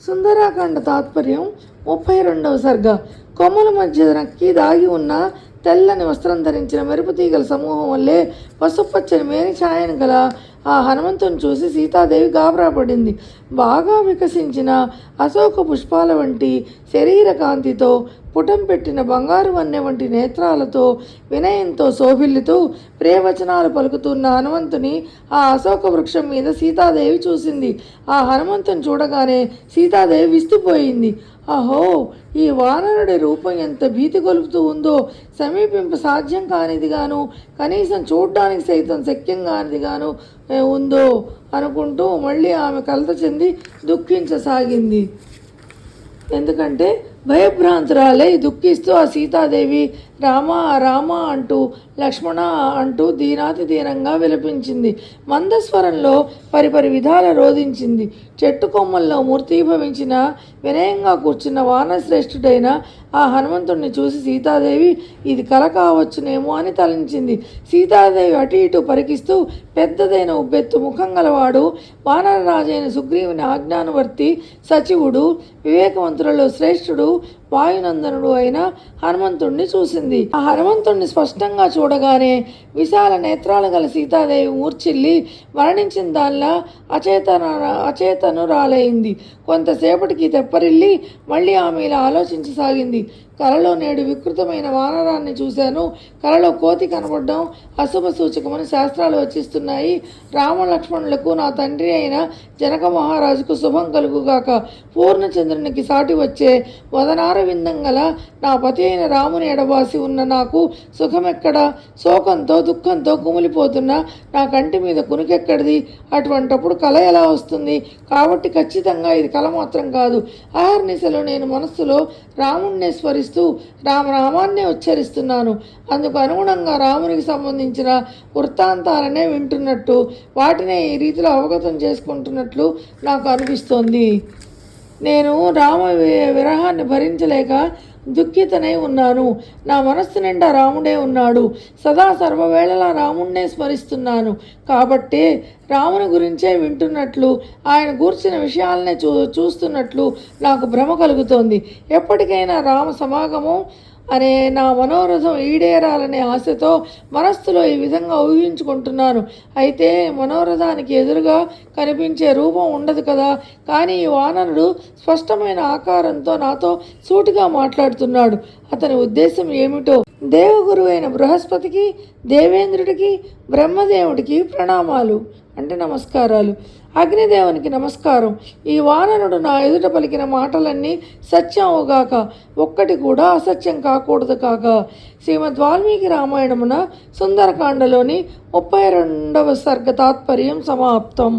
సుందరాకాండ తాత్పర్యం 32వ సర్గ. కొమ్మల మధ్య నక్కి దాగి ఉన్న తెల్లని వస్త్రం ధరించిన మెరుపు తీగల సమూహం వల్లే పసుపచ్చని మేని ఛాయను గల ఆ హనుమంతుని చూసి సీతాదేవి గాబరా పడింది. బాగా వికసించిన అశోక పుష్పాల వంటి శరీర కాంతితో, పుటం పెట్టిన బంగారు వన్నె వంటి నేత్రాలతో, వినయంతో శోభిల్లుతూ ప్రియవచనాలు పలుకుతున్న హనుమంతుని ఆ అశోక వృక్షం మీద సీతాదేవి చూసింది. ఆ హనుమంతుని చూడగానే సీతాదేవి విస్తుపోయింది. అహో, ఈ వానరుడి రూపం ఎంత భీతి కొలుపుతూ ఉందో! సమీపింప సాధ్యం కానిదిగాను, కనీసం చూడ్డానికి సైతం శక్యం కానిదిగాను ఉందో అనుకుంటూ మళ్ళీ ఆమె కలత చెంది దుఃఖించసాగింది. ఎందుకంటే భయభ్రాంతురాలై దుఃఖిస్తూ ఆ సీతాదేవి రామ రామ అంటూ, లక్ష్మణ అంటూ దీనాతి దీనంగా విలపించింది. మందస్వరంలో పరిపరి విధాల రోధించింది. చెట్టు కొమ్మల్లో మూర్తీభవించిన వినయంగా కూర్చున్న వానశ్రేష్ఠుడైన ఆ హనుమంతుడిని చూసి సీతాదేవి ఇది కల కావచ్చునేమో అని తలంచింది. సీతాదేవి అటు ఇటు పరికిస్తూ పెద్దదైన ఉబ్బెత్తు ముఖం గలవాడు, వానరరాజైన సుగ్రీవుని ఆజ్ఞానువర్తి, సచివుడు, వివేకవంతులలో శ్రేష్ఠుడు, వాయునందనుడు అయిన హనుమంతుణ్ణి చూసింది. ఆ హనుమంతుణ్ణి స్పష్టంగా చూడగానే విశాల నేత్రాలు గల సీతాదేవి మూర్ఛిల్లి మరణించిన దానిలా అచేతనురాలైంది. కొంతసేపటికి తెప్పరిల్లి మళ్ళీ ఆమె ఇలా ఆలోచించసాగింది. కలలో నేడు వికృతమైన వానరాన్ని చూశాను. కలలో కోతి కనబడడం అశుభ సూచకమని శాస్త్రాలు వచిస్తున్నాయి. రామలక్ష్మణులకు నా తండ్రి అయిన జనక మహారాజుకు శుభం కలుగుగాక. పూర్ణచంద్రునికి సాటి వచ్చే వదనార విందం గల నా పతి అయిన రాముని ఎడబాసి ఉన్న నాకు సుఖమెక్కడ? శోకంతో దుఃఖంతో కుమిలిపోతున్నా నా కంటి మీద కునుకెక్కడిది? అటువంటప్పుడు కల ఎలా వస్తుంది? కాబట్టి ఖచ్చితంగా ఇది కల మాత్రం కాదు. అహర్నిశలో నేను మనస్సులో రాముణ్ణి స్మరిస్తూ రామనామాన్నే ఉచ్చరిస్తున్నాను. అందుకు అనుగుణంగా రామునికి సంబంధించిన వృత్తాంతాలనే వింటున్నట్టు, వాటినే ఈ రీతిలో అవగతం చేసుకుంటున్నట్లు నాకు అనిపిస్తోంది. నేను రామ విరహాన్ని భరించలేక దుఃఖితనై ఉన్నాను. నా మనస్సు నిండా రాముడే ఉన్నాడు. సదా సర్వవేళలా రాముణ్ణే స్మరిస్తున్నాను. కాబట్టే రాముని గురించే వింటున్నట్లు, ఆయన గూర్చిన విషయాలనే చూస్తున్నట్లు నాకు భ్రమ కలుగుతోంది. ఎప్పటికైనా రామ సమాగమం అనే నా మనోరథం ఈడేరాలనే ఆశతో మనస్సులో ఈ విధంగా ఊహించుకుంటున్నాను. అయితే మనోరథానికి ఎదురుగా కనిపించే రూపం ఉండదు కదా. కానీ ఈ వానరుడు స్పష్టమైన ఆకారంతో నాతో సూటిగా మాట్లాడుతున్నాడు. అతని ఉద్దేశం ఏమిటో? దేవగురువైన బృహస్పతికి, దేవేంద్రుడికి, బ్రహ్మదేవుడికి ప్రణామాలు అంటే నమస్కారాలు. అగ్నిదేవునికి నమస్కారం. ఈ వానరుడు నా ఎదుట పలికిన మాటలన్నీ సత్యం అవుగాక, ఒక్కటి కూడా అసత్యం కాకూడదు కాక. శ్రీమద్ వాల్మీకి రామాయణమున సుందరకాండలోని 32వ సర్గ తాత్పర్యం సమాప్తం.